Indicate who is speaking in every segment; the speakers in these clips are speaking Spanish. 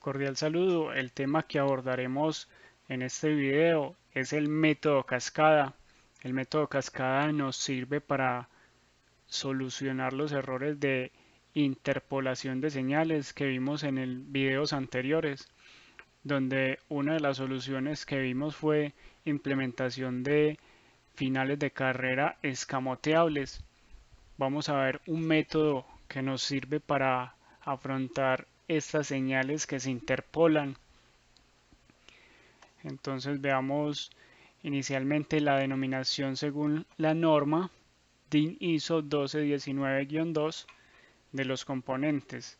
Speaker 1: Cordial saludo. El tema que abordaremos en este video es el método cascada. El método cascada nos sirve para solucionar los errores de interpolación de señales que vimos en el videos anteriores, donde una de las soluciones que vimos fue implementación de finales de carrera escamoteables. Vamos a ver un método que nos sirve para afrontar estas señales que se interpolan. Entonces veamos inicialmente la denominación según la norma DIN ISO 1219-2 de los componentes.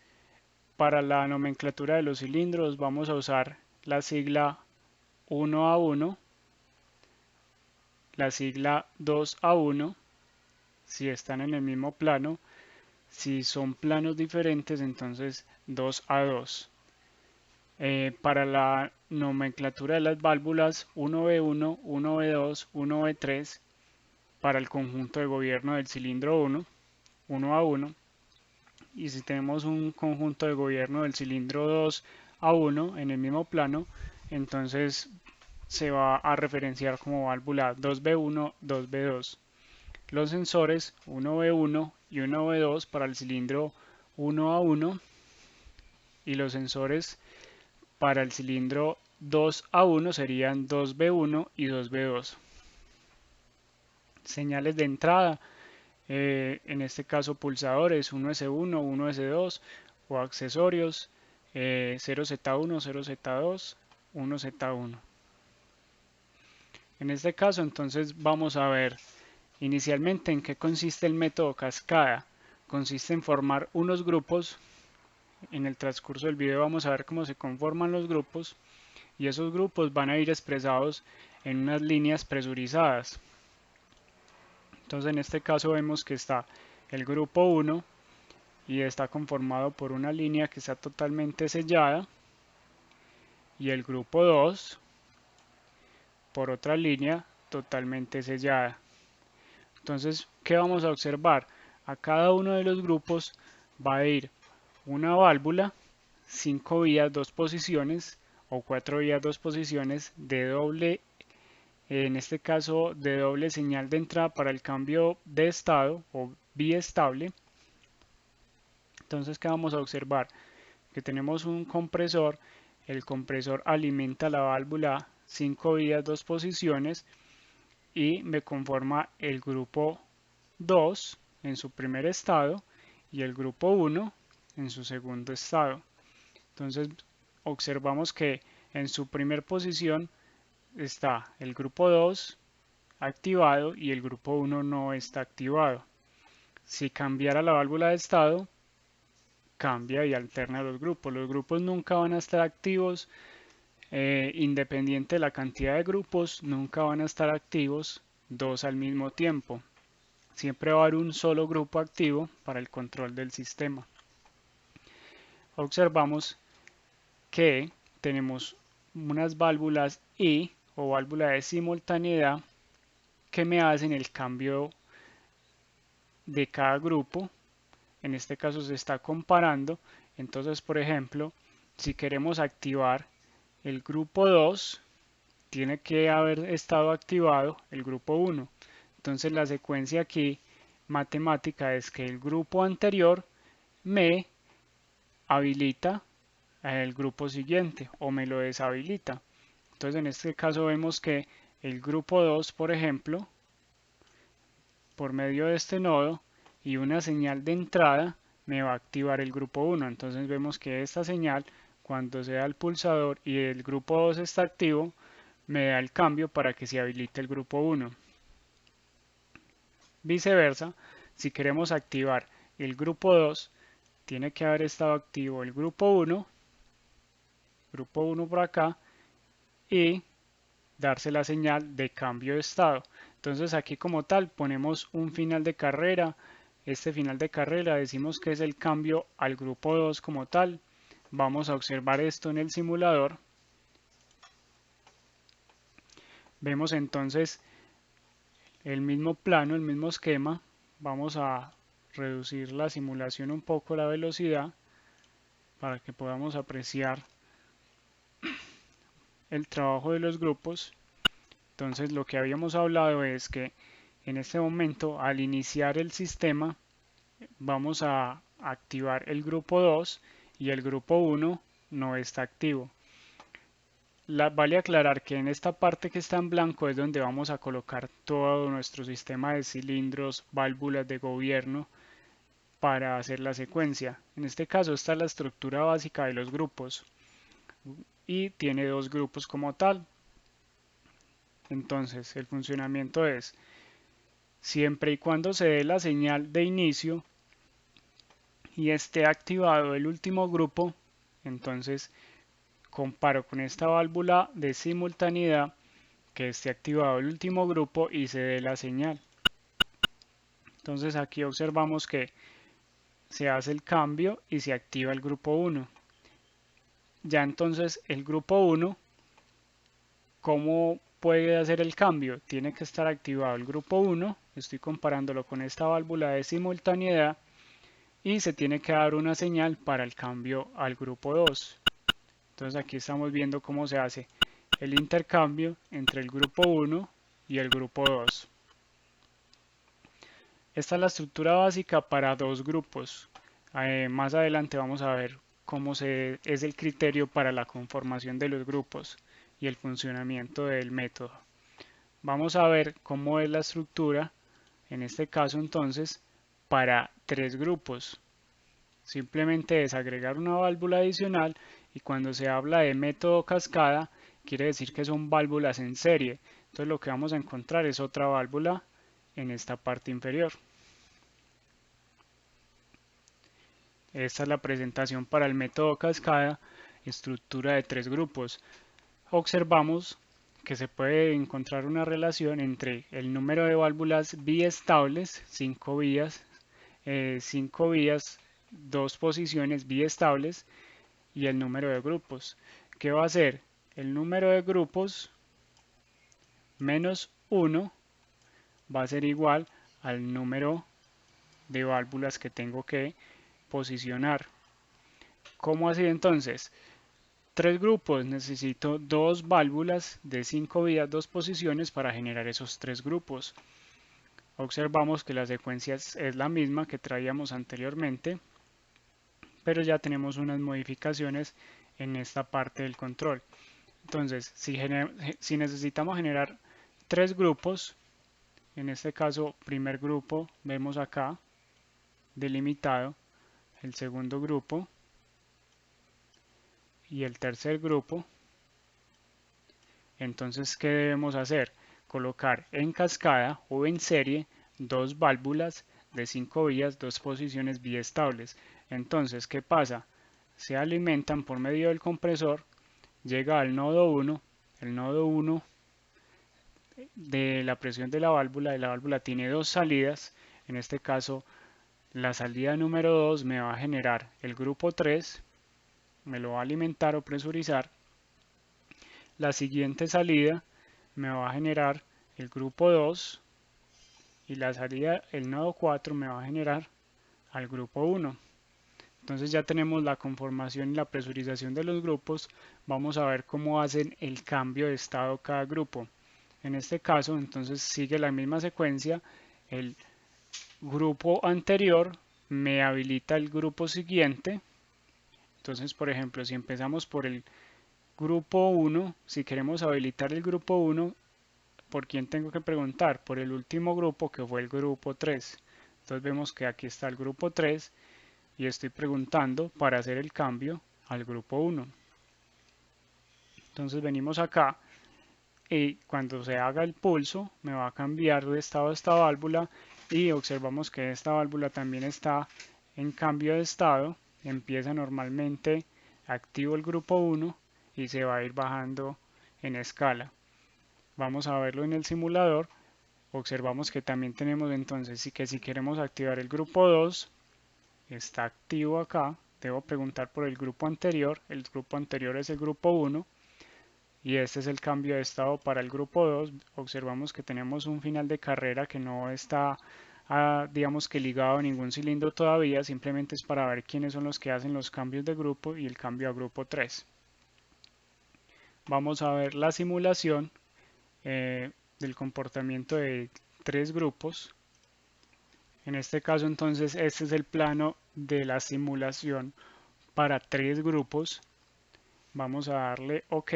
Speaker 1: Para la nomenclatura de los cilindros vamos a usar la sigla 1A1, la sigla 2A1 si están en el mismo plano. Si son planos diferentes, entonces 2A2. Para la nomenclatura de las válvulas 1B1, 1B2, 1B3, para el conjunto de gobierno del cilindro 1, 1A1, y si tenemos un conjunto de gobierno del cilindro 2A1 en el mismo plano, entonces se va a referenciar como válvula 2B1, 2B2. Los sensores 1B1 y 1B2 para el cilindro 1A1 y los sensores para el cilindro 2A1 serían 2B1 y 2B2. Señales de entrada, en este caso pulsadores 1S1, 1S2 o accesorios 0Z1, 0Z2, 1Z1. En este caso entonces vamos a ver inicialmente en qué consiste el método cascada. Consiste en formar unos grupos. En el transcurso del video vamos a ver cómo se conforman los grupos y esos grupos van a ir expresados en unas líneas presurizadas. Entonces en este caso vemos que está el grupo 1 y está conformado por una línea que está totalmente sellada y el grupo 2 por otra línea totalmente sellada. Entonces, ¿qué vamos a observar? A cada uno de los grupos va a ir una válvula, 5 vías, 2 posiciones o 4 vías, 2 posiciones de doble, en este caso de doble señal de entrada para el cambio de estado o biestable. Entonces, ¿qué vamos a observar? Que tenemos un compresor, el compresor alimenta la válvula 5 vías, 2 posiciones y me conforma el grupo 2 en su primer estado y el grupo 1 en su segundo estado. Entonces observamos que en su primer posición está el grupo 2 activado y el grupo 1 no está activado. Si cambiara la válvula de estado, cambia y alterna los grupos. Los grupos nunca van a estar activos, independiente de la cantidad de grupos, nunca van a estar activos dos al mismo tiempo. Siempre va a haber un solo grupo activo para el control del sistema. Observamos que tenemos unas válvulas I o válvula de simultaneidad que me hacen el cambio de cada grupo. En este caso se está comparando. Entonces, por ejemplo, si queremos activar el grupo 2, tiene que haber estado activado el grupo 1. Entonces la secuencia aquí matemática es que el grupo anterior me habilita el grupo siguiente o me lo deshabilita. Entonces en este caso vemos que el grupo 2, por ejemplo, por medio de este nodo y una señal de entrada me va a activar el grupo 1. Entonces vemos que esta señal, cuando se da el pulsador y el grupo 2 está activo, me da el cambio para que se habilite el grupo 1. Viceversa, si queremos activar el grupo 2, tiene que haber estado activo el grupo 1 por acá, y darse la señal de cambio de estado. Entonces aquí como tal ponemos un final de carrera. Este final de carrera decimos que es el cambio al grupo 2 como tal. Vamos a observar esto en el simulador. Vemos entonces el mismo plano, el mismo esquema. Vamos a reducir la simulación un poco, la velocidad, para que podamos apreciar el trabajo de los grupos. Entonces lo que habíamos hablado es que en este momento, al iniciar el sistema, vamos a activar el grupo 2 y el grupo 1 no está activo. Vale aclarar que en esta parte que está en blanco es donde vamos a colocar todo nuestro sistema de cilindros, válvulas de gobierno para hacer la secuencia. En este caso está la estructura básica de los grupos y tiene dos grupos como tal. Entonces el funcionamiento es: siempre y cuando se dé la señal de inicio y esté activado el último grupo, entonces comparo con esta válvula de simultaneidad que esté activado el último grupo y se dé la señal. Entonces aquí observamos que se hace el cambio y se activa el grupo 1. Ya entonces el grupo 1, ¿cómo puede hacer el cambio? Tiene que estar activado el grupo 1, estoy comparándolo con esta válvula de simultaneidad, y se tiene que dar una señal para el cambio al grupo 2. Entonces aquí estamos viendo cómo se hace el intercambio entre el grupo 1 y el grupo 2. Esta es la estructura básica para dos grupos. Más adelante vamos a ver cómo es el criterio para la conformación de los grupos y el funcionamiento del método. Vamos a ver cómo es la estructura, en este caso entonces, para tres grupos. Simplemente es agregar una válvula adicional, y cuando se habla de método cascada quiere decir que son válvulas en serie. Entonces lo que vamos a encontrar es otra válvula en esta parte inferior. Esta es la presentación para el método cascada, estructura de tres grupos. Observamos que se puede encontrar una relación entre el número de válvulas biestables, 5 vías, 2 posiciones biestables, y el número de grupos. ¿Qué va a ser? El número de grupos menos 1 va a ser igual al número de válvulas que tengo que posicionar. ¿Cómo así entonces? Tres grupos, necesito dos válvulas de 5 vías, 2 posiciones para generar esos tres grupos. Observamos que la secuencia es la misma que traíamos anteriormente, pero ya tenemos unas modificaciones en esta parte del control. Entonces, si necesitamos generar tres grupos, en este caso, primer grupo, vemos acá delimitado, el segundo grupo y el tercer grupo. Entonces, ¿qué debemos hacer? Colocar en cascada o en serie dos válvulas de 5 vías, 2 posiciones biestables. Entonces, ¿qué pasa? Se alimentan por medio del compresor, llega al nodo 1, el nodo 1 de la presión de la válvula tiene dos salidas. En este caso, la salida número 2 me va a generar el grupo 3, me lo va a alimentar o presurizar. La siguiente salida me va a generar el grupo 2, y la salida, el nodo 4, me va a generar al grupo 1. Entonces ya tenemos la conformación y la presurización de los grupos. Vamos a ver cómo hacen el cambio de estado cada grupo. En este caso, entonces sigue la misma secuencia. El grupo anterior me habilita el grupo siguiente. Entonces, por ejemplo, si empezamos por el grupo 1, si queremos habilitar el grupo 1, ¿por quién tengo que preguntar? Por el último grupo, que fue el grupo 3. Entonces vemos que aquí está el grupo 3 y estoy preguntando para hacer el cambio al grupo 1. Entonces venimos acá y cuando se haga el pulso me va a cambiar de estado esta válvula, y observamos que esta válvula también está en cambio de estado. Empieza normalmente activo el grupo 1 y se va a ir bajando en escala. Vamos a verlo en el simulador. Observamos que también tenemos entonces que si queremos activar el grupo 2, está activo acá. Debo preguntar por el grupo anterior. El grupo anterior es el grupo 1 y este es el cambio de estado para el grupo 2. Observamos que tenemos un final de carrera que no está digamos que ligado a ningún cilindro todavía, simplemente es para ver quiénes son los que hacen los cambios de grupo y el cambio a grupo 3. vamos a ver la simulación del comportamiento de tres grupos. En este caso entonces este es el plano de la simulación para tres grupos. Vamos a darle OK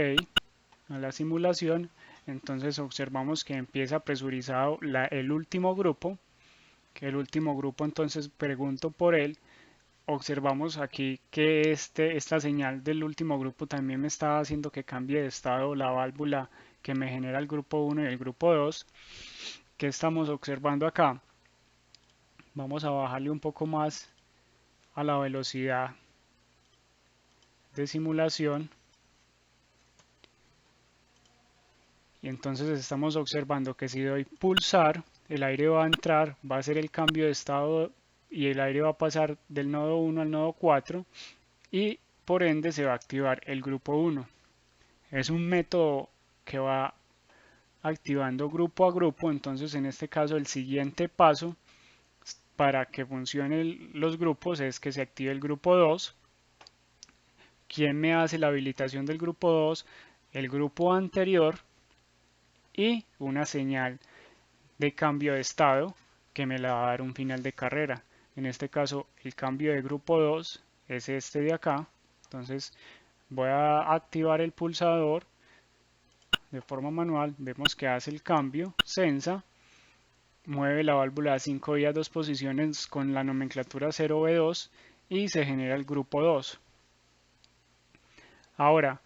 Speaker 1: a la simulación. Entonces observamos que empieza presurizado el último grupo, que el último grupo entonces pregunto por él. Observamos aquí que esta señal del último grupo también me está haciendo que cambie de estado la válvula que me genera el grupo 1 y el grupo 2. ¿Qué estamos observando acá? Vamos a bajarle un poco más a la velocidad de simulación. Y entonces estamos observando que si doy pulsar, el aire va a entrar, va a hacer el cambio de estado y el aire va a pasar del nodo 1 al nodo 4 y por ende se va a activar el grupo 1. Es un método que va activando grupo a grupo. Entonces en este caso el siguiente paso para que funcionen los grupos es que se active el grupo 2. ¿Quién me hace la habilitación del grupo 2? El grupo anterior y una señal de cambio de estado que me la va a dar un final de carrera. En este caso el cambio de grupo 2 es este de acá. Entonces voy a activar el pulsador de forma manual. Vemos que hace el cambio, sensa, mueve la válvula a 5 vías 2 posiciones con la nomenclatura 0V2 y se genera el grupo 2. Ahora,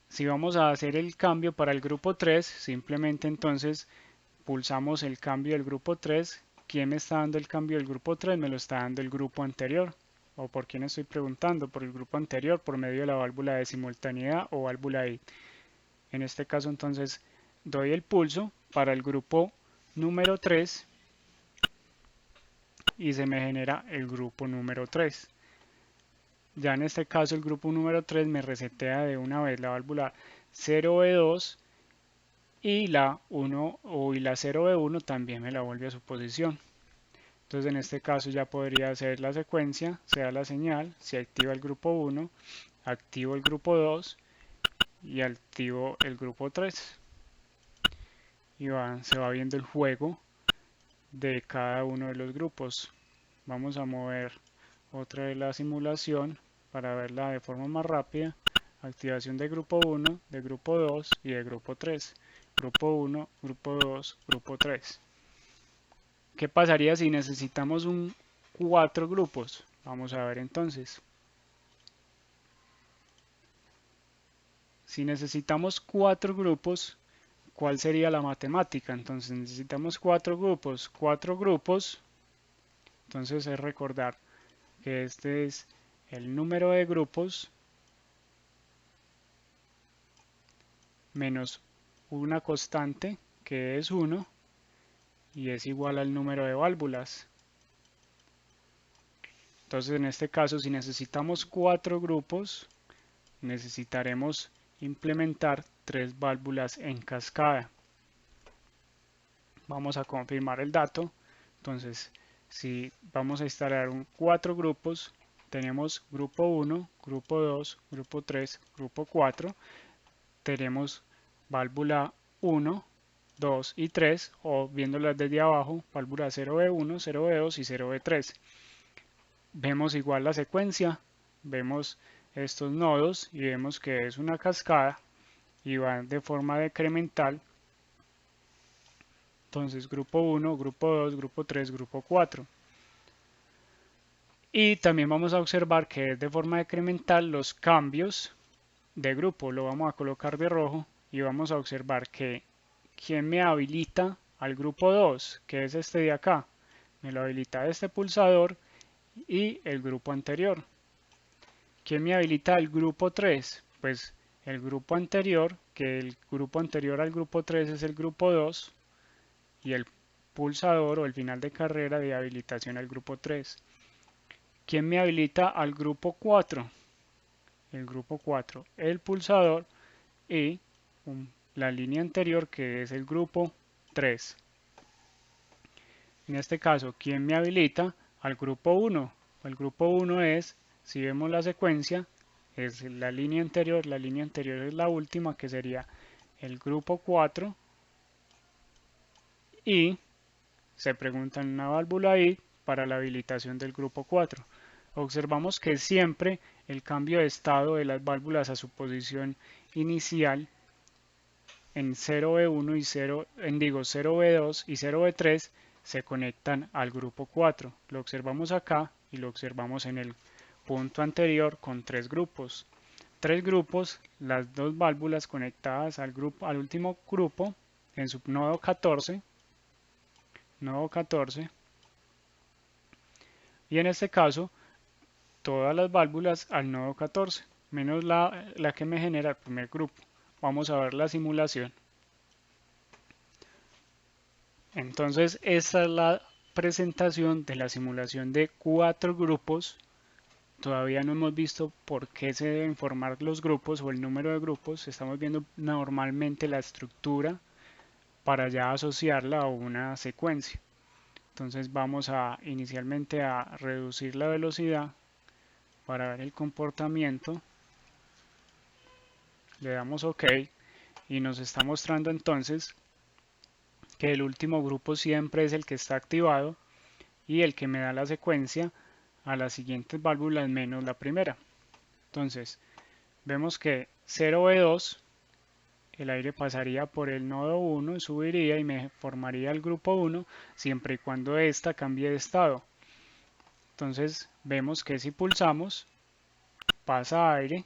Speaker 1: si vamos a hacer el cambio para el grupo 3, simplemente entonces pulsamos el cambio del grupo 3. ¿Quién me está dando el cambio del grupo 3? Me lo está dando el grupo anterior. ¿O por quién estoy preguntando? Por el grupo anterior, por medio de la válvula de simultaneidad o válvula I. En este caso entonces doy el pulso para el grupo número 3 y se me genera el grupo número 3. Ya en este caso el grupo número 3 me resetea de una vez la válvula 0V2 y la 1 y la 0V1 también me la vuelve a su posición. Entonces en este caso ya podría hacer la secuencia, sea la señal, se activa el grupo 1, activo el grupo 2 y activo el grupo 3. Y se va viendo el juego de cada uno de los grupos. Vamos a mover otra vez la simulación para verla de forma más rápida. Activación de grupo 1, de grupo 2 y de grupo 3. Grupo 1, grupo 2, grupo 3. ¿Qué pasaría si necesitamos 4 grupos? Vamos a ver entonces. Si necesitamos 4 grupos, ¿cuál sería la matemática? Entonces necesitamos 4 grupos. 4 grupos, entonces es recordar que este es el número de grupos menos una constante que es 1 y es igual al número de válvulas. Entonces en este caso si necesitamos 4 grupos necesitaremos implementar 3 válvulas en cascada. Vamos a confirmar el dato. Entonces si vamos a instalar 4 grupos, tenemos grupo 1, grupo 2, grupo 3, grupo 4. Tenemos válvula 1, 2 y 3, o viéndolas desde abajo, válvula 0V1, 0V2 y 0V3. Vemos igual la secuencia, vemos estos nodos y vemos que es una cascada y van de forma decremental. Entonces grupo 1, grupo 2, grupo 3, grupo 4. Y también vamos a observar que es de forma decremental los cambios de grupo. Lo vamos a colocar de rojo y vamos a observar que ¿quién me habilita al grupo 2? Que es este de acá. Me lo habilita este pulsador y el grupo anterior. ¿Quién me habilita al grupo 3? Pues el grupo anterior, que el grupo anterior al grupo 3 es el grupo 2 y el pulsador o el final de carrera de habilitación al grupo 3. ¿Quién me habilita al grupo 4? El grupo 4, el pulsador y la línea anterior que es el grupo 3. En este caso, ¿quién me habilita al grupo 1? El grupo 1 es, si vemos la secuencia, es la línea anterior es la última, que sería el grupo 4, y se pregunta en una válvula I para la habilitación del grupo 4. Observamos que siempre el cambio de estado de las válvulas a su posición inicial en 0V1 y 0V2 y 0V3 se conectan al grupo 4. Lo observamos acá y lo observamos en el punto anterior con tres grupos. Tres grupos, las dos válvulas conectadas al último grupo en su nodo 14, y en este caso todas las válvulas al nodo 14, menos la que me genera el primer grupo. Vamos a ver la simulación. Entonces, esta es la presentación de la simulación de 4 grupos. Todavía no hemos visto por qué se deben formar los grupos o el número de grupos. Estamos viendo normalmente la estructura para ya asociarla a una secuencia. Entonces vamos a inicialmente a reducir la velocidad para ver el comportamiento. Le damos OK y nos está mostrando entonces que el último grupo siempre es el que está activado y el que me da la secuencia a las siguientes válvulas menos la primera. Entonces vemos que 0V2, el aire pasaría por el nodo 1, subiría y me formaría el grupo 1 siempre y cuando ésta cambie de estado. Entonces vemos que si pulsamos pasa aire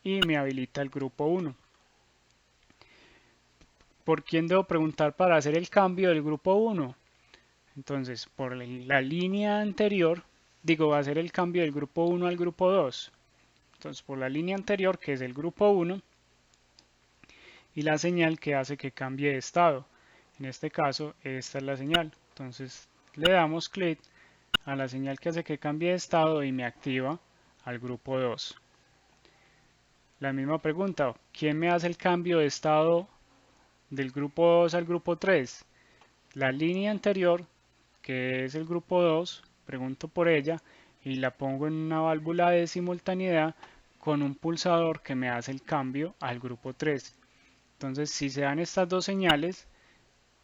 Speaker 1: y me habilita el grupo 1. ¿Por quién debo preguntar para hacer el cambio del grupo 1? Entonces, por la línea anterior, va a hacer el cambio del grupo 1 al grupo 2. Entonces, por la línea anterior, que es el grupo 1, y la señal que hace que cambie de estado. En este caso, esta es la señal. Entonces, le damos clic a la señal que hace que cambie de estado y me activa al grupo 2. La misma pregunta, ¿quién me hace el cambio de estado del grupo 2 al grupo 3? La línea anterior, que es el grupo 2, pregunto por ella y la pongo en una válvula de simultaneidad con un pulsador que me hace el cambio al grupo 3. Entonces, si se dan estas dos señales,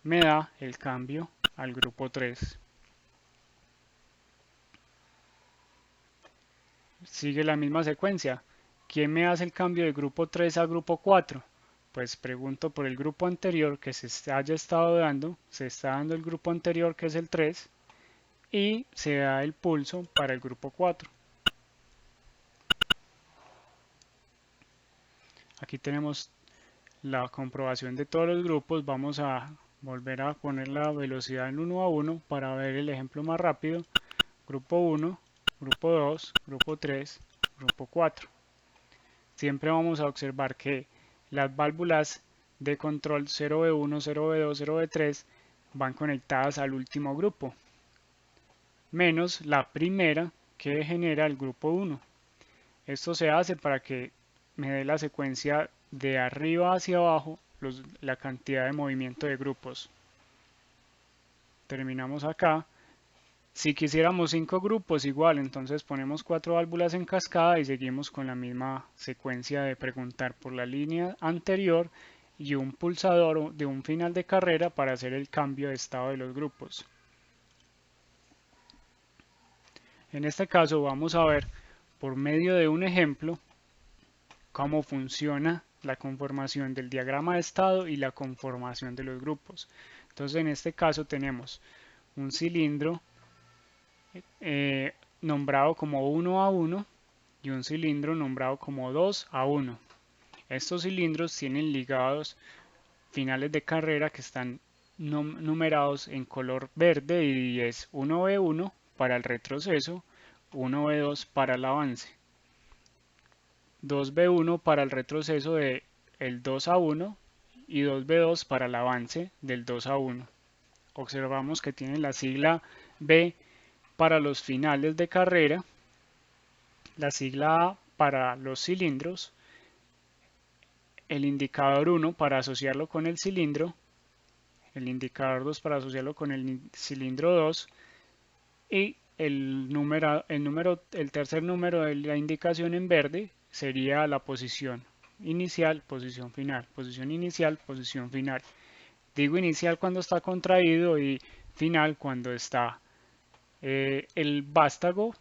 Speaker 1: me da el cambio al grupo 3. Sigue la misma secuencia. ¿Quién me hace el cambio del grupo 3 al grupo 4? Pues pregunto por el grupo anterior que se haya estado dando. Se está dando el grupo anterior, que es el 3, y se da el pulso para el grupo 4. Aquí tenemos la comprobación de todos los grupos. Vamos a volver a poner la velocidad en 1 a 1 para ver el ejemplo más rápido. Grupo 1, grupo 2, grupo 3, grupo 4. Siempre vamos a observar que las válvulas de control 0V1, 0V2, 0V3 van conectadas al último grupo, menos la primera que genera el grupo 1. Esto se hace para que me dé la secuencia de arriba hacia abajo, la cantidad de movimiento de grupos. Terminamos acá. Si quisiéramos 5 grupos, igual, entonces ponemos 4 válvulas en cascada y seguimos con la misma secuencia de preguntar por la línea anterior y un pulsador de un final de carrera para hacer el cambio de estado de los grupos. En este caso vamos a ver por medio de un ejemplo cómo funciona la conformación del diagrama de estado y la conformación de los grupos. Entonces en este caso tenemos un cilindro nombrado como 1 a 1 y un cilindro nombrado como 2 a 1. Estos cilindros tienen ligados finales de carrera que están numerados en color verde y es 1V1 para el retroceso, 1V2 para el avance, 2V1 para el retroceso de el 2 a 1 y 2V2 para el avance del 2 a 1. Observamos que tienen la sigla B para los finales de carrera, la sigla A para los cilindros, el indicador 1 para asociarlo con el cilindro, el indicador 2 para asociarlo con el cilindro 2 y el tercer número de la indicación en verde sería la posición inicial, posición final, posición inicial, posición final. Digo inicial cuando está contraído y final cuando está el vástago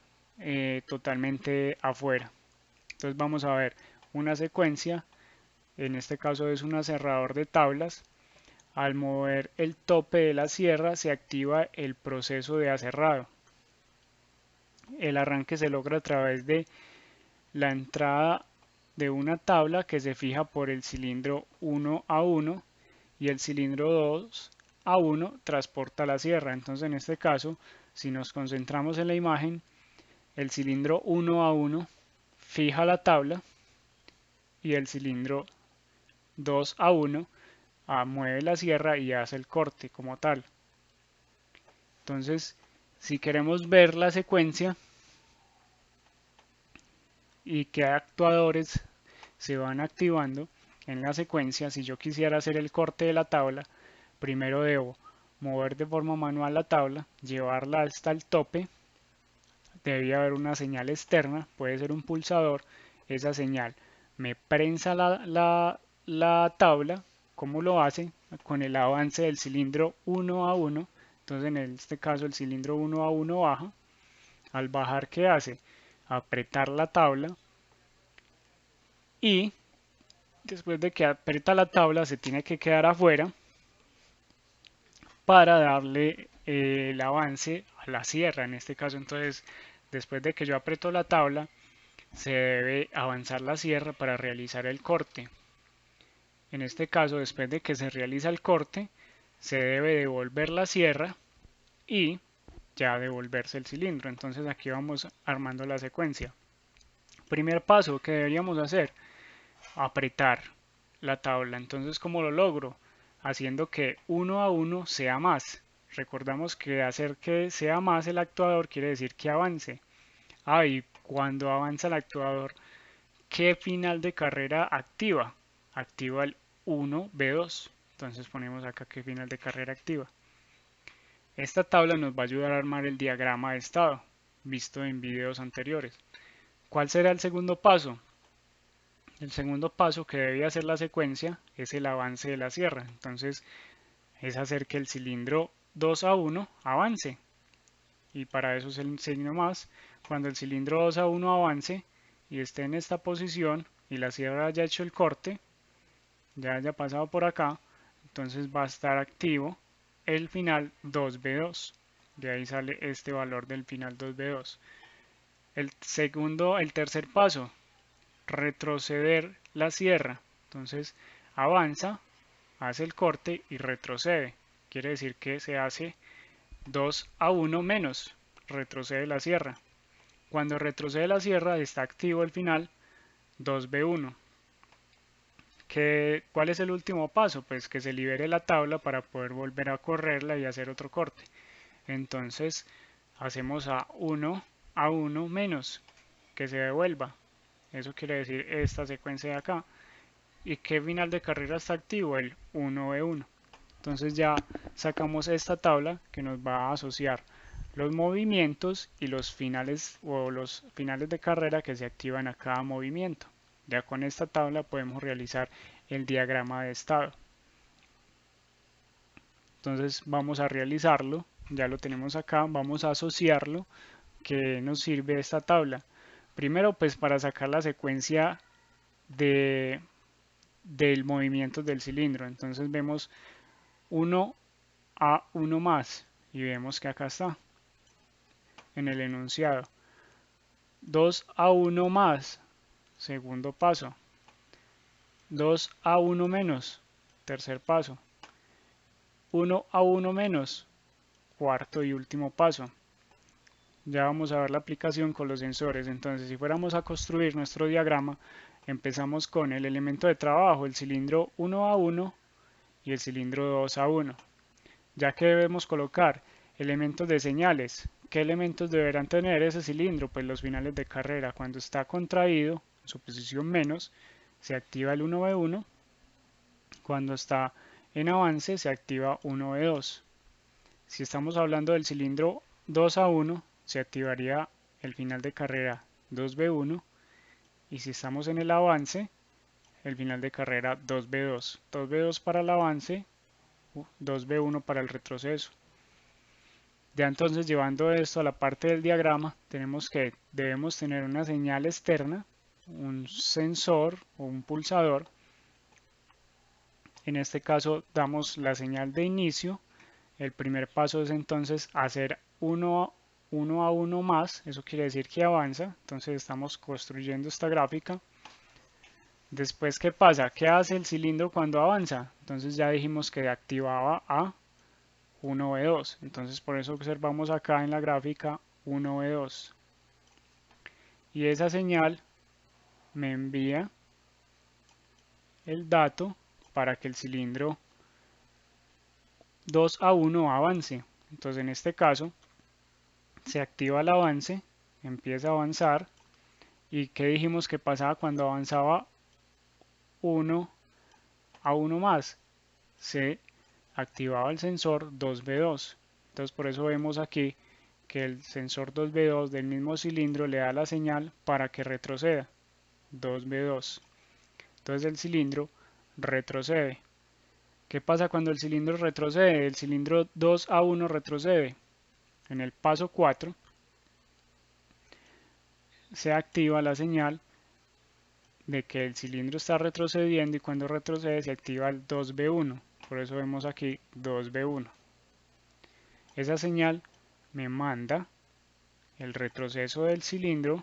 Speaker 1: totalmente afuera. Entonces vamos a ver una secuencia, en este caso es un aserrador de tablas. Al mover el tope de la sierra se activa el proceso de aserrado. El arranque se logra a través de la entrada de una tabla que se fija por el cilindro 1A1 y el cilindro 2A1 transporta la sierra. Entonces en este caso, si nos concentramos en la imagen, el cilindro 1A1 fija la tabla y el cilindro 2A1 mueve la sierra y hace el corte como tal. Entonces, si queremos ver la secuencia y qué actuadores se van activando en la secuencia, si yo quisiera hacer el corte de la tabla, primero debo mover de forma manual la tabla, llevarla hasta el tope, debe haber una señal externa, puede ser un pulsador, esa señal me prensa la tabla. ¿Cómo lo hace? Con el avance del cilindro 1A1, entonces en este caso el cilindro 1A1 baja, al bajar ¿qué hace? Apretar la tabla y después de que aprieta la tabla se tiene que quedar afuera para darle el avance a la sierra. En este caso entonces después de que yo aprieto la tabla se debe avanzar la sierra para realizar el corte. En este caso después de que se realiza el corte se debe devolver la sierra y ya devolverse el cilindro. Entonces aquí vamos armando la secuencia. Primer paso que deberíamos hacer, apretar la tabla. Entonces, ¿cómo lo logro? Haciendo que 1A1 sea más. Recordamos que hacer que sea más el actuador quiere decir que avance. Y cuando avanza el actuador, ¿qué final de carrera activa? Activa el 1B2. Entonces ponemos acá qué final de carrera activa. Esta tabla nos va a ayudar a armar el diagrama de estado, visto en videos anteriores. ¿Cuál será el segundo paso? El segundo paso que debe hacer la secuencia es el avance de la sierra. Entonces es hacer que el cilindro 2A1 avance. Y para eso es el signo más. Cuando el cilindro 2A1 avance y esté en esta posición y la sierra haya hecho el corte, ya haya pasado por acá, entonces va a estar activo el final 2B2. De ahí sale este valor del final 2B2. El tercer paso, retroceder la sierra. Entonces avanza, hace el corte y retrocede. Quiere decir que se hace 2A1 menos, retrocede la sierra. Cuando retrocede la sierra está activo el final 2B1. ¿Cuál es el último paso? Pues que se libere la tabla para poder volver a correrla y hacer otro corte. Entonces hacemos A1 menos, que se devuelva. Eso quiere decir esta secuencia de acá. ¿Y qué final de carrera está activo? El 1B1. Entonces ya sacamos esta tabla que nos va a asociar los movimientos y los finales de carrera que se activan a cada movimiento. Ya con esta tabla podemos realizar el diagrama de estado. Entonces vamos a realizarlo, ya lo tenemos acá, vamos a asociarlo. ¿Qué nos sirve esta tabla? Primero pues para sacar la secuencia del movimiento del cilindro. Entonces vemos 1A1 más y vemos que acá está en el enunciado. 2A1 más, segundo paso. 2A1 menos, tercer paso. 1A1 menos, cuarto y último paso. Ya vamos a ver la aplicación con los sensores. Entonces, si fuéramos a construir nuestro diagrama, empezamos con el elemento de trabajo, el cilindro 1A1 y el cilindro 2A1. Ya que debemos colocar elementos de señales, ¿qué elementos deberán tener ese cilindro? Pues los finales de carrera. Cuando está contraído, en su posición menos, se activa el 1B1. Cuando está en avance, se activa 1B2. Si estamos hablando del cilindro 2A1, se activaría el final de carrera 2B1 y si estamos en el avance, el final de carrera 2B2. 2B2 para el avance, 2B1 para el retroceso. Ya entonces llevando esto a la parte del diagrama, tenemos que debemos tener una señal externa, un sensor o un pulsador. En este caso damos la señal de inicio. El primer paso es entonces hacer uno a uno más, eso quiere decir que avanza. Entonces estamos construyendo esta gráfica. Después, ¿qué pasa? ¿Qué hace el cilindro cuando avanza? Entonces ya dijimos que activaba a 1V2. Entonces por eso observamos acá en la gráfica 1V2. Y esa señal me envía el dato para que el cilindro 2 a 1 avance. Entonces en este caso se activa el avance, empieza a avanzar. ¿Y qué dijimos que pasaba cuando avanzaba 1 a 1 más? Se activaba el sensor 2B2. Entonces por eso vemos aquí que el sensor 2B2 del mismo cilindro le da la señal para que retroceda 2B2. Entonces el cilindro retrocede. ¿Qué pasa cuando el cilindro retrocede? El cilindro 2 a 1 retrocede. En el paso 4 se activa la señal de que el cilindro está retrocediendo y cuando retrocede se activa el 2B1. Por eso vemos aquí 2B1. Esa señal me manda el retroceso del cilindro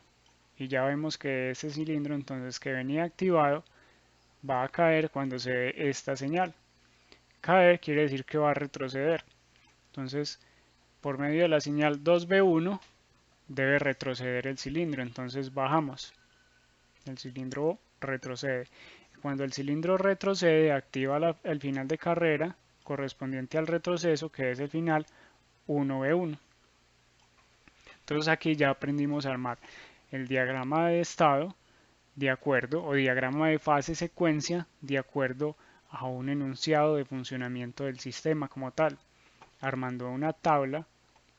Speaker 1: y ya vemos que ese cilindro entonces que venía activado va a caer cuando se dé esta señal. Caer quiere decir que va a retroceder. Entonces, por medio de la señal 2B1 debe retroceder el cilindro. Entonces bajamos. El cilindro retrocede. Cuando el cilindro retrocede, activa el final de carrera correspondiente al retroceso, que es el final 1V1. Entonces aquí ya aprendimos a armar el diagrama de estado de acuerdo, o diagrama de fase secuencia de acuerdo a un enunciado de funcionamiento del sistema como tal, armando una tabla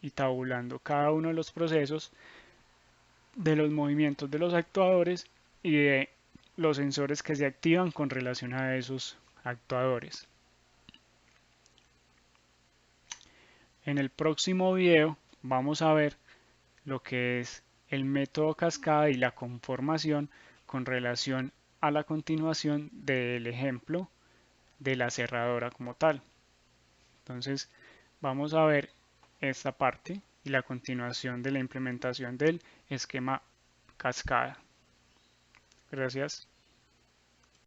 Speaker 1: y tabulando cada uno de los procesos, de los movimientos de los actuadores y de los sensores que se activan con relación a esos actuadores. En el próximo video vamos a ver lo que es el método cascada y la conformación con relación a la continuación del ejemplo de la cerradura como tal. Entonces vamos a ver esta parte y la continuación de la implementación del esquema cascada. Gracias.